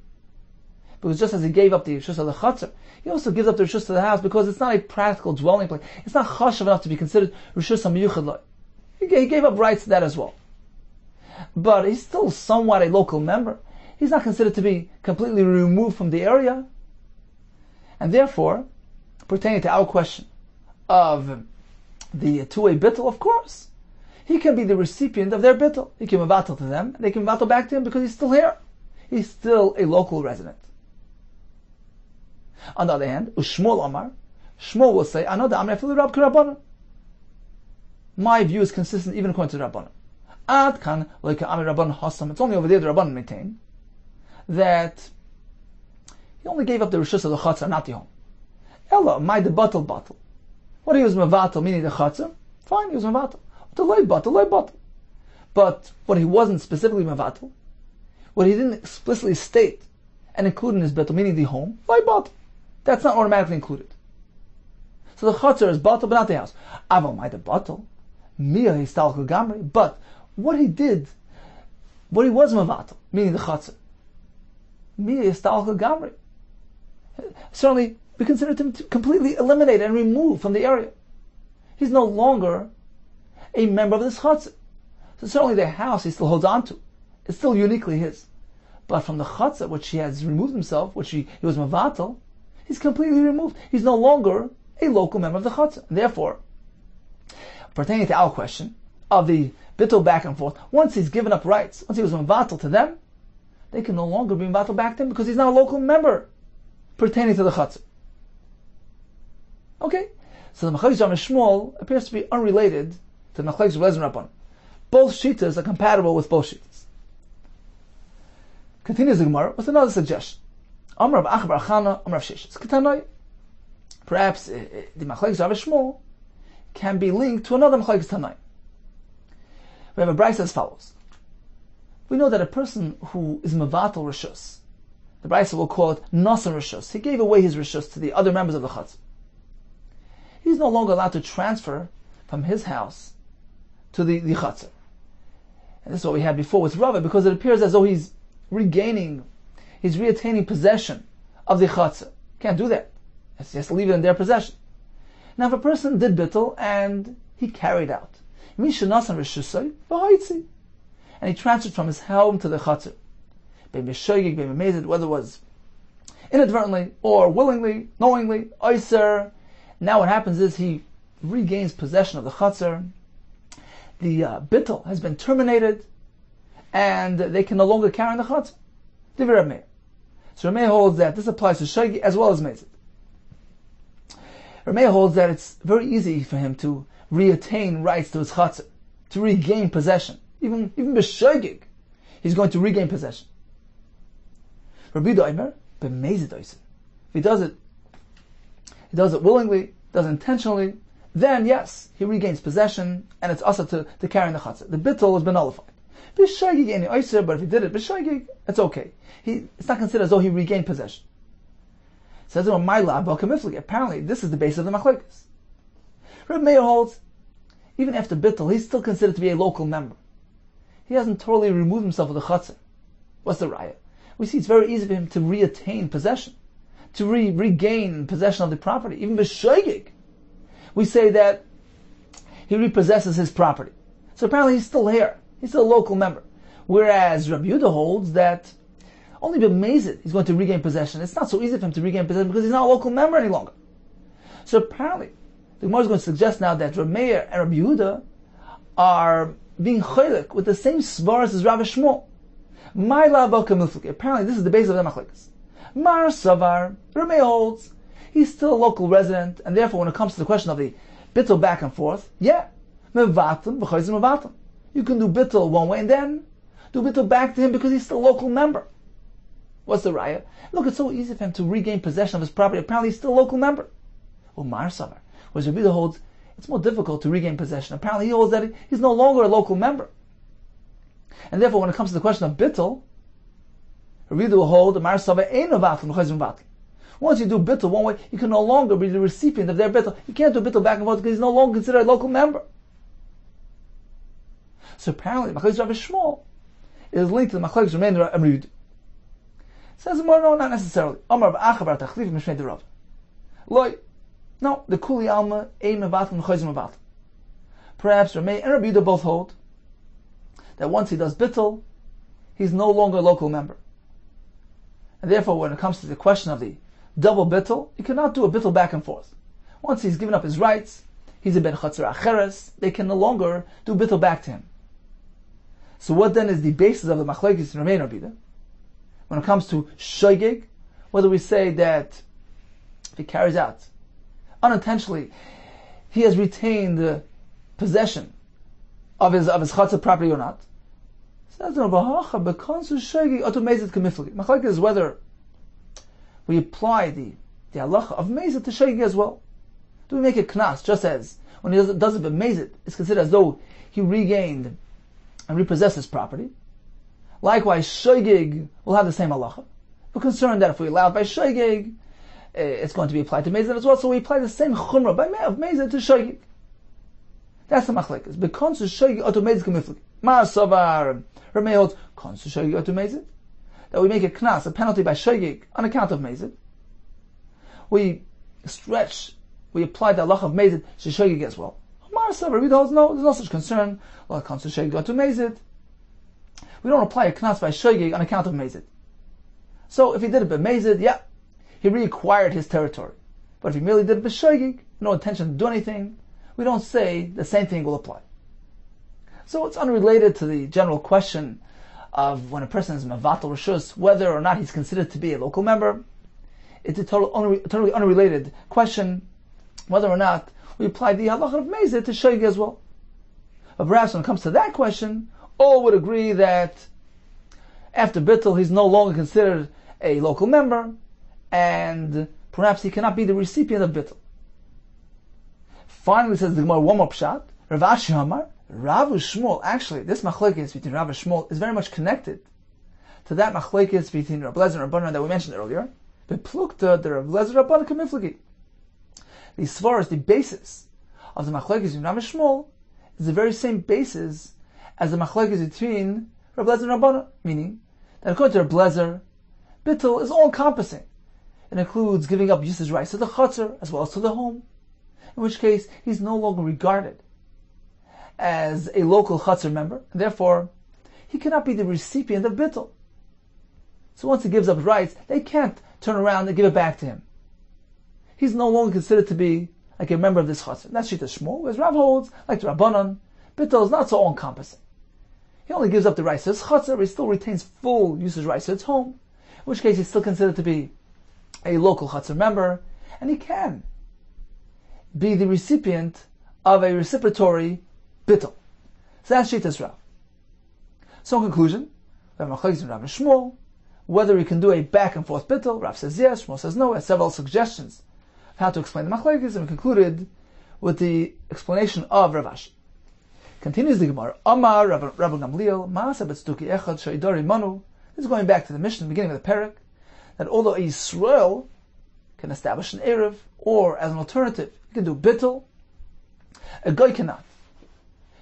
Because just as he gave up the rishus of the chatzar, he also gives up the rishus of the house because it's not a practical dwelling place. It's not chashav enough to be considered rishus miyuchat lo. He gave up rights to that as well. But he's still somewhat a local member. He's not considered to be completely removed from the area. And therefore, pertaining to our question of the two-way bittul, of course, he can be the recipient of their bittul. He can mevatel to them, and they can mevatel back to him because he's still here. He's still a local resident. On the other hand, Ushmuel Amar, Shmuel will say, Another Amar Afilu Rab K'Rabbanan. My view is consistent even according to the Rabbanan. Ad kan like Amar Rabbanan Hasam. It's only over there the Rabbanan maintain that he only gave up the rishus of the chatzar, not the home. Ella, my the batal. What he was mevatel, meaning the chatzar, fine, he was mevatel. The loy batal. But what he wasn't specifically mevatel, what he didn't explicitly state and include in his batal, meaning the home, loy batal. That's not automatically included. So the chatzar is batal, but not the house. Aval my the batal, mia histal gamri. But what he did, what he was mevatel, meaning the chatzar, mia histal gamri. Certainly, we consider him to completely eliminated and removed from the area. He's no longer a member of this chatzar. So certainly the house he still holds on to. It's still uniquely his. But from the chatzar, which he has removed himself, which he was mevatel, he's completely removed. He's no longer a local member of the chatzar. And therefore, pertaining to our question of the bittul back and forth, once he's given up rights, once he was mevatel to them, they can no longer be mevatel back to him because he's now a local member pertaining to the chatzar. Okay, so the Machlekes Rav and Shmuel appears to be unrelated to the Machlekes Rav and Rabbanan. Both shitas are compatible with both shitas. Continues the Gemara with another suggestion. Amar Rav Achbar Chana, Amar Rav Sheshes. Ketanoi. Perhaps the Machlekes Rav and Shmuel can be linked to another Machlekes Tanoi. We have a brayso as follows. We know that a person who is mevatel rishus, the brayso will call it nasan rishus. He gave away his rishus to the other members of the chatzar. He's no longer allowed to transfer from his house to the chatzar. And this is what we had before with Rava, because it appears as though he's reattaining possession of the chatzar. Can't do that. He has to leave it in their possession. Now if a person did bittul and he carried out, and he transferred from his home to the chatzar, whether it was inadvertently or willingly, knowingly, oiser. Now what happens is he regains possession of the chatzar. The bittul has been terminated, and they can no longer carry on the chatzar. Divrei Rav Meir. So Rav Meir holds that this applies to shagi as well as mezid. Rav Meir holds that it's very easy for him to reattain rights to his chatzar, to regain possession. Even b'shagig, he's going to regain possession. Rabbi Yehuda Omer, b'mezid oiser. If he does it willingly, does it intentionally, then yes, he regains possession, and it's also to carry in the chatzar. The bittul has been nullified. B'shagig any oiser, but if he did it b'shagig, it's okay. It's not considered as though he regained possession. Says my lab apparently this is the base of the machlekes. Rabbi Meir holds, even after bittul, he's still considered to be a local member. He hasn't totally removed himself of the chatzar. What's the raya? We see it's very easy for him to reattain possession, to regain possession of the property. Even b'shogig, we say that he repossesses his property. So apparently he's still here. He's still a local member. Whereas Rabbi Yehuda holds that only b'mezid he's going to regain possession. It's not so easy for him to regain possession because he's not a local member any longer. So apparently, the Gemara is going to suggest now that Rabbi Meir and Rabbi Yehuda are being chaylik with the same svaras as Rav Shmuel. Apparently, this is the base of the machlekes. Mar Savar, Rabbi Meir holds, he's still a local resident, and therefore, when it comes to the question of the bittul back and forth, mevatim v'chayzim mevatim. You can do bittul one way and then do bittul back to him because he's still a local member. What's the raya? Look, it's so easy for him to regain possession of his property. Apparently, he's still a local member. Well, Mar Savar, whereas Rabbi Yehuda holds, it's more difficult to regain possession. Apparently, he holds that he's no longer a local member. And therefore, when it comes to the question of bittul, Rabbi Yehuda will hold the Mar Savar ein mevatim v'chayzim mevatim. Once you do bittul one way, you can no longer be the recipient of their bittul. You can't do bittul back and forth because he's no longer considered a local member. So apparently, Machlekes Rav Shmuel is linked to the Machlekes Rav Meir and Yehuda. Says more, no, not necessarily. Amar b'achavar tachlif mishnei derav. Loi, no, the kuli alma ein mevatim v'chayzim mevatim. Perhaps Rav Meir and Rabbi Yehuda both hold that once he does bittul, he's no longer a local member. And therefore, when it comes to the question of the double bittul, he cannot do a bittul back and forth. Once he's given up his rights, he's a ben chatzar acheres, they can no longer do bittul back to him. So what then is the basis of the machlokes in Rabbi Yehuda? When it comes to shogeg, whether we say that if he carries out unintentionally, he has retained the possession of his chatzar property or not. Says the machlokes is whether we apply the halacha of mezid to shogeg as well. Do we make a knas, just as when he does it b'mezid, it's considered as though he regained and repossessed his property? Likewise, shogeg will have the same halacha. We're concerned that if we allow it by shogeg, it's going to be applied to mezid as well, so we apply the same chumrah of mezid to shogeg. That's the machlekes. Bekon to shogeg oto mezid k'miflik. Ma'asavar Ramei holds kon to shogeg oto mezid, that we make a knas, a penalty by shogeg on account of mezid. We apply the halacha of mezid to shogeg as well. Ma'asavar Rabbi holds no, there's no such concern. Well, kon to shogeg oto mezid. We don't apply a knas by shogeg on account of mezid. So if he did it by mezid, yeah, he reacquired his territory. But if he merely did it by shogeg, no intention to do anything, we don't say the same thing will apply. So it's unrelated to the general question of when a person is mevatel reshus, whether or not he's considered to be a local member. It's a totally unrelated question, whether or not we apply the halacha of mezid to shogeg as well. But perhaps when it comes to that question, all would agree that after bittul he's no longer considered a local member, and perhaps he cannot be the recipient of bittul. Finally, says the Gemara, one more pshat. Rav Ashi Amar, Rav Shmuel. Actually, this machlokes between Rav and Shmuel is very much connected to that machlokes between Rav Lezer and Rabbanan that we mentioned earlier. The plukta, the Rav Lezer Rabbanan kamiflagi. The svaras, the basis of the machlokes between Rav and Shmuel is the very same basis as the machlokes between Rav Lezer and Rabbanan, meaning that according to Rav Lezer, bittul is all-encompassing. It includes giving up usage rights to the chatzar as well as to the home, in which case he's no longer regarded as a local chatzar member, and therefore he cannot be the recipient of bittul. So once he gives up rights, they can't turn around and give it back to him. He's no longer considered to be like a member of this chatzar. That's Shita Shmuel, whereas Rav holds, like the Rabbanan, bittul is not so all-encompassing. He only gives up the rights to his chatzar, but he still retains full usage rights to his home, in which case he's still considered to be a local chatzar member, and he can be the recipient of a reciprocatory bittul. So that's Shitas Rav. So in conclusion, we have machlokes in Rav and Shmuel, whether we can do a back and forth bittul. Rav says yes, Shmuel says no. Has several suggestions of how to explain the machlokes, and we concluded with the explanation of Rav Ashi. Continues the Gemara. Amar Rabbi Gamliel, Maasa Betzduki Echad Shaidari Manu. This is going back to the Mishnah, beginning of the parak, that although a Yisrael can establish an Eruv, or as an alternative, he can do bittul, a Goy cannot.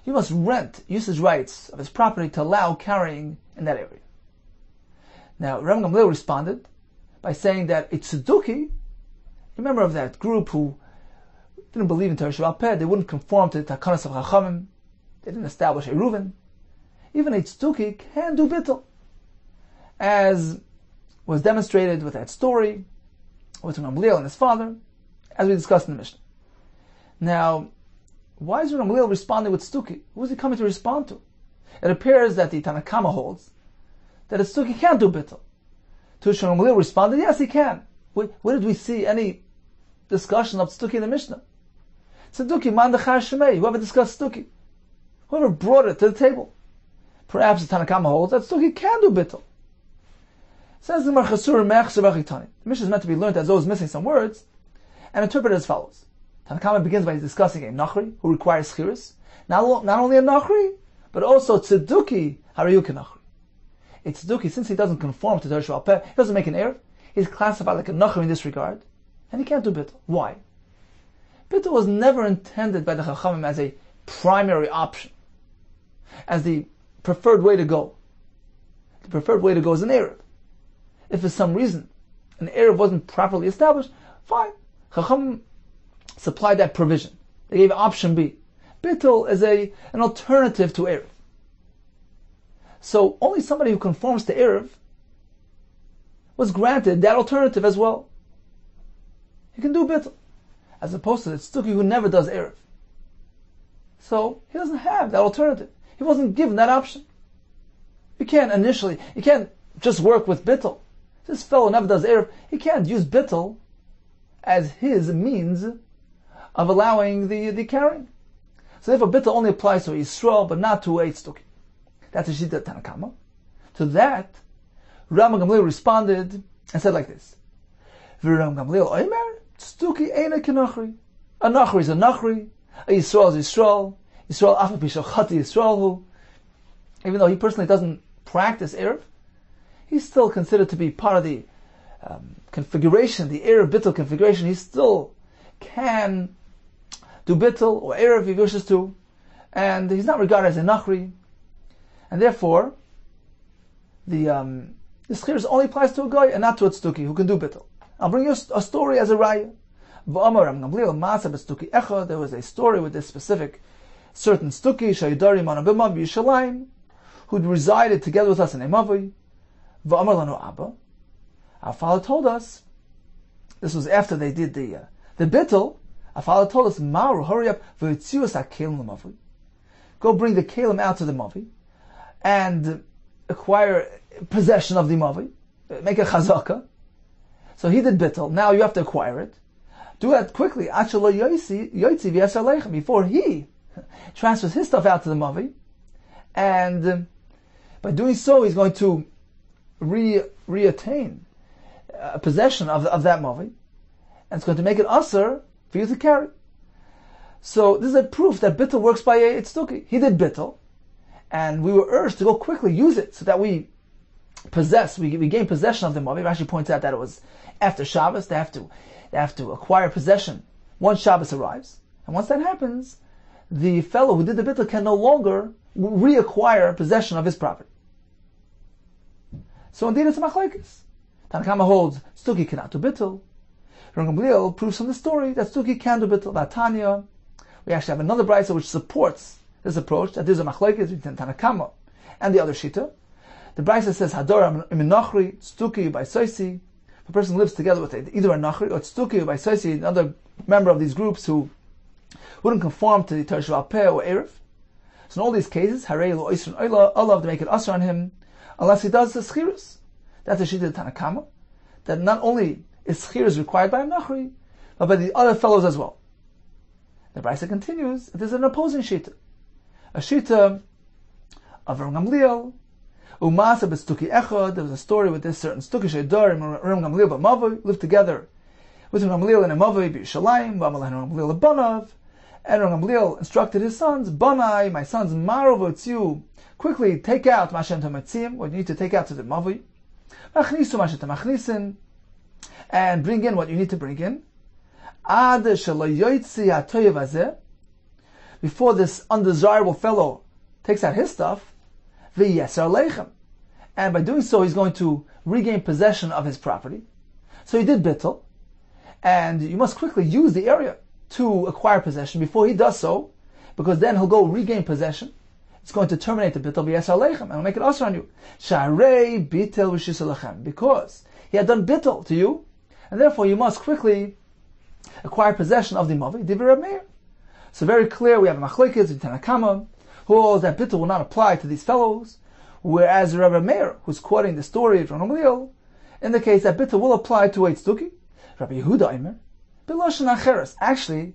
He must rent usage rights of his property to allow carrying in that area. Now, Rabbi Gamliel responded by saying that a Tzeduki, a member of that group who didn't believe in Torah Sheba'al Peh, they wouldn't conform to the Takanas of Chachamim, they didn't establish Eruvin, even a Tzeduki can do bittul, as was demonstrated with that story with Gamliel and his father, as we discussed in the Mishnah. Now, why is Gamliel responding with Tzeduki? Who is he coming to respond to? It appears that the Tanakama holds that a Tzeduki can't do bittul. To which Gamliel responded, yes, he can. Where did we see any discussion of Tzeduki in the Mishnah? Tzeduki, man dechar shemei, whoever discussed Tzeduki, whoever brought it to the table. Perhaps the Tanakama holds that Tzeduki can do bittul. Says the Marchasur Mech Sevachitani. The Mishnah is meant to be learned as though it's missing some words, and interpreted as follows. Tanakama begins by discussing a Nachri who requires Chiris. Not only a Nachri, but also Tzeduki Harayu Nachri. A Tzeduki, since he doesn't conform to Torah Sheba'al Peh, he doesn't make an Erev, he's classified like a Nachri in this regard, and he can't do bittul. Why? Bittul was never intended by the Chachamim as a primary option, as the preferred way to go. The preferred way to go is an Erev. If for some reason an Erev wasn't properly established, fine. Chacham supplied that provision. They gave option B. Bittul is an alternative to Erev. So only somebody who conforms to Erev was granted that alternative as well. He can do Bittul. As opposed to the Tzeduki who never does Erev. So he doesn't have that alternative. He wasn't given that option. You can't just work with bittul. This fellow never does Erev. He can't use bittul as his means of allowing the carrying. So therefore bittul only applies to Yisrael, but not to Eitz Tuki. That's a Shita Tanakama. To that, Rabbi Gamliel responded and said like this: Rabbi Gamliel Omer, Stuki Eina Kenachri. A Nachri is a Nachri, a Yisrael is Yisrael, Yisrael Afal Pishal Chati Yisrael, who, even though he personally doesn't practice Erev, he's still considered to be part of the configuration, the Erev Bittul configuration. He still can do Bittul or Erev if he wishes to, and he's not regarded as a Nachri, and therefore the Schirus only applies to a Goy and not to a Tztuki who can do Bittul. I'll bring you a story as a Raya. There was a story with this specific certain Stuki, Shayidari Manabimah B'Yishalayim, who resided together with us in Emavi. V'amar lanu Abba. Our father told us, this was after they did the Bittul, our father told us, Maru, hurry up, v'yitzius ha-kelim l'mavi. Go bring the kelim out to the mavi, and acquire possession of the mavi, make a chazaka. So he did Bittul, now you have to acquire it. Do that quickly, before he transfers his stuff out to the mavi, and by doing so, he's going to reattain possession of that mavi, and it's going to make it usher for you to carry. So this is a proof that Bittul works by a Tztuki. He did Bittul, and we were urged to go quickly use it so that we gain possession of the mavi. Rashi points out that it was after Shabbos. They have to acquire possession once Shabbos arrives, and once that happens, the fellow who did the Bittul can no longer reacquire possession of his property. So indeed it's a machlokes. Tanakama holds Tztuki cannot do Bittul. Rabbi Gamliel proves from the story that Tztuki can do Bittul. Vatanya, we actually have another brayso which supports this approach, that there's a machlokes between Tanakama and the other Shita. The brayso says Hador Iminachri Tztuki by Soisi. If a person lives together with either a Nachri or Tztuki by Soisi, another member of these groups who wouldn't conform to the Torah Shabbat Peh or Erev. So in all these cases, Harei lo Oisrin Oila, Allah to make it usher on him, unless he does the Schirus. That's the Shita of Tanakama, that not only is Schirus required by a Nachri, but by the other fellows as well. The Brisa continues, there's an opposing Shita. A Shita of Rabbi Gamliel, Umasa b'Stuki Echad, there was a story with this certain Stuki Sheidar, and Rabbi Gamliel b'Mavoi, lived together with Rabbi Gamliel and Mavoi b'Yishalayim, V'amal Rabbi Gamliel b'Banav, and Rabbi Gamliel instructed his sons, Banai, my sons, Marov Otziu, quickly take out Mashen Tamatzim, what you need to take out to the Mavoi, Machnisu Mashen Tamachnisin, and bring in what you need to bring in. Ad Shalayoitzi HaToyev Hazeh, before this undesirable fellow takes out his stuff, V'yesar Leichem, and by doing so he's going to regain possession of his property. So he did Bittul, and you must quickly use the area to acquire possession before he does so, because then he'll go regain possession. It's going to terminate the Bittul V'yesar Leichem, and will make it usher on you. Sharei Bitel V'shisar Lechem, because he had done Bittul to you, and therefore you must quickly acquire possession of the Mavi, Divrei Rabbi Meir. So very clear, we have a machlokes in Tanakama, who holds that Bittul will not apply to these fellows, whereas Rabbi Meir, who's quoting the story of Rabbi Gamliel, indicates that Bittul will apply to a Tztuki. Rabbi Yehuda Omer, B'loshen Acheres. Actually,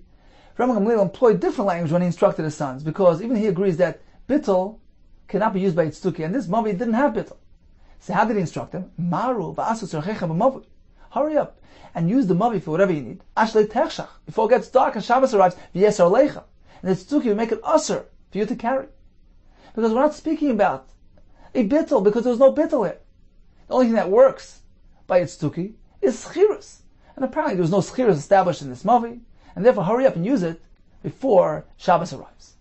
Rabbi Gamliel employed different language when he instructed his sons, because even he agrees that Bittul cannot be used by Tztuki, and this Mavi didn't have Bittul. So how did he instruct them? Maru v'asu tzorchecha b'mavi. Hurry up and use the Mavi for whatever you need. Ashlei techshach, before it gets dark and Shabbos arrives, v'yesar leicha. And the Tztuki will make it usher for you to carry. Because we're not speaking about a Bittul, because there was no Bittul here. The only thing that works by its Tztuki is Schirus. And apparently there was no Schirus established in this Mavi, and therefore hurry up and use it before Shabbos arrives.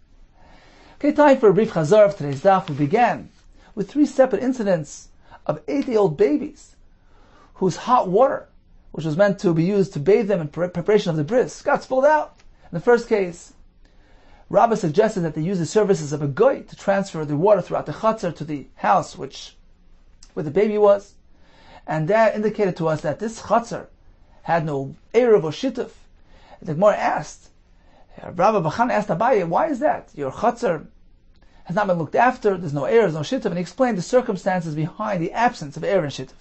Okay, time for a brief chazar of today's daf. We began with 3 separate incidents of 8-day-old babies whose hot water, which was meant to be used to bathe them in preparation of the bris, got spilled out. In the first case, Rabbi suggested that they use the services of a goy to transfer the water throughout the chatzar to the house where the baby was, and that indicated to us that this chatzar had no erev or shituf. The Gemara asked, Rabbi Bachan asked Abaye, why is that? Your chutzner has not been looked after, there's no heir, there's no shittif, and he explained the circumstances behind the absence of heir and shittif.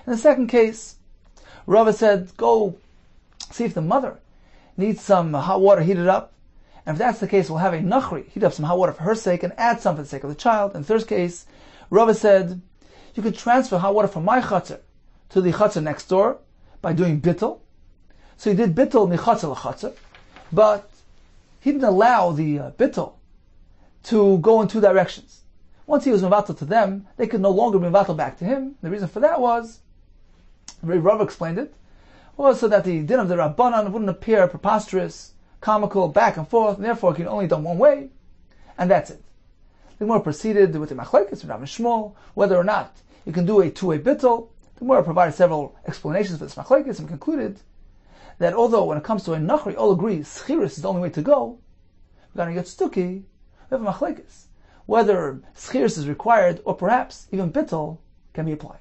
In the second case, Rava said, go see if the mother needs some hot water heated up, and if that's the case, we'll have a nachri, heat up some hot water for her sake, and add some for the sake of the child. In the third case, Rava said, you could transfer hot water from my chutzner to the chutzner next door by doing bittul. So he did bittul michutzner l'chutzner, but he didn't allow the bittul to go in two directions. Once he was mevatel to them, they could no longer be mevatel back to him. The reason for that was, Rav explained it, was so that the din of the Rabbanan wouldn't appear preposterous, comical, back and forth, and therefore it can only be done one way, and that's it. The Gemara proceeded with the machlekes from Rav and Shmuel, whether or not you can do a two-way bittul. The Gemara provided several explanations for this machlekes and concluded that although when it comes to a nachri, all agree schiris is the only way to go, we're going to get stuki, we have a machlekes, whether schiris is required or perhaps even bittul can be applied.